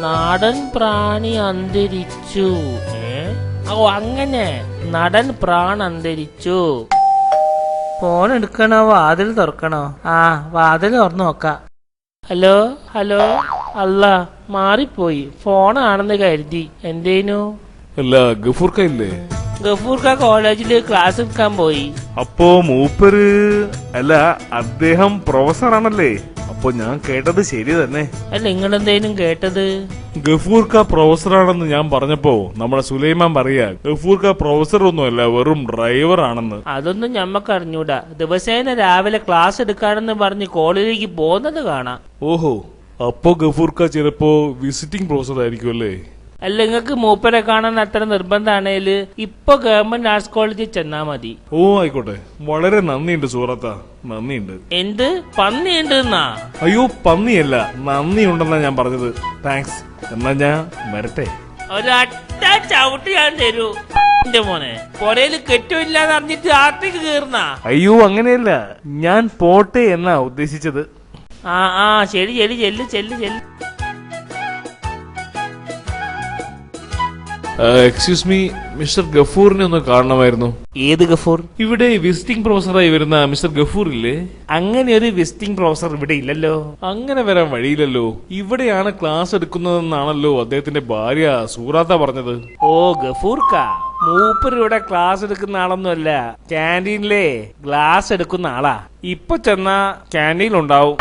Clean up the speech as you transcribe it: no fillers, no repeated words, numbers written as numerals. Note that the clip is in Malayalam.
നാടൻ പ്രാണി അന്തരിച്ചു. ഓ അങ്ങനെ നടൻ പ്രാൺ അന്തരിച്ചു. ഫോൺ എടുക്കണോ വാതിൽ തുറക്കണോ? വാതിൽ തുറന്നു നോക്കാം. Hello hello. അല്ല, മാറിപ്പോയി. ഫോണാണെന്ന് കരുതി. എന്തേനു? അല്ല, ഗഫൂർക്ക ഇല്ലേ? ഗഫൂർക്ക കോളേജില് ക്ലാസ് എടുക്കാൻ പോയി. അപ്പോ മൂപ്പര് അല്ല, അദ്ദേഹം പ്രൊഫസർ ആണല്ലേ? അപ്പൊ ഞാൻ കേട്ടത് ശരി തന്നെ. അല്ല, നിങ്ങളെന്തേനും കേട്ടത്? ഗഫൂർക്ക പ്രൊഫസർ ആണെന്ന് ഞാൻ പറഞ്ഞപ്പോ നമ്മുടെ സുലൈമാൻ പറയാ ഗഫൂർക്ക പ്രൊഫസർ ഒന്നുമല്ല, വെറും ഡ്രൈവർ ആണെന്ന്. അതൊന്നും ഞമ്മക്ക് അറിഞ്ഞൂടാ. ദിവസേന രാവിലെ ക്ലാസ് എടുക്കാണെന്ന് പറഞ്ഞ് കോളേജിലേക്ക് പോകുന്നത് കാണാം. ഓഹോ, അപ്പോ ഗഫൂർക്ക ചിലപ്പോ വിസിറ്റിംഗ് പ്രൊഫസർ ആയിരിക്കും അല്ലേ? അല്ല, നിങ്ങക്ക് മൂപ്പരെ കാണാൻ അത്ര നിർബന്ധാണേല് ഇപ്പൊ ഗവൺമെന്റ് ആർട്സ് കോളേജിൽ ചെന്നാ മതി. ഓ ആയിക്കോട്ടെ, വളരെ നന്ദിയുണ്ട് സൂറത്ത, നന്ദിയുണ്ട്. എന്ത് പന്നിയുണ്ട് എന്നാ? അയ്യോ, പന്നിയല്ല, നന്ദിയുണ്ടെന്നാ ഞാൻ പറഞ്ഞത്. താങ്ക്സ്. എന്നാ ഞാൻ വരട്ടെ. ഒരൊറ്റ ചവിട്ട് ഞാൻ തരൂ. എന്റെ മോനെ പുറയില് കെട്ടില്ലാന്ന് അറിഞ്ഞിട്ട് ആർത്തേക്ക് കേറുന്ന? അയ്യോ അങ്ങനെയല്ല, ഞാൻ പോട്ടെ എന്നാ ഉദ്ദേശിച്ചത്. ശരി ശരി, ചെല്ല് ചെല്ല് ചെല്ല്. എക്സ്ക്യൂസ് മീ, മിസ്റ്റർ ഗഫൂറിനെ ഒന്ന് കാണണമായിരുന്നു. ഏത് ഗഫൂർ? ഇവിടെ വിസിറ്റിംഗ് പ്രൊഫസറായി വരുന്ന മിസ്റ്റർ ഗഫൂർ ഇല്ലേ? അങ്ങനെ ഒരു വിസിറ്റിംഗ് പ്രൊഫസർ ഇവിടെ ഇല്ലല്ലോ. അങ്ങനെ വരാൻ വഴിയില്ലല്ലോ. ഇവിടെയാണ് ക്ലാസ് എടുക്കുന്നതെന്നാണല്ലോ അദ്ദേഹത്തിന്റെ ഭാര്യ സൂറാത്ത പറഞ്ഞത്. ഓ ഗഫൂർക്ക മൂപ്പരിവിടെ ക്ലാസ് എടുക്കുന്ന ആളൊന്നുമല്ല, ക്യാൻറ്റീനിലെ ഗ്ലാസ് എടുക്കുന്ന ആളാ. ഇപ്പൊ ചെന്നാ ക്യാൻറ്റീനിലുണ്ടാവും.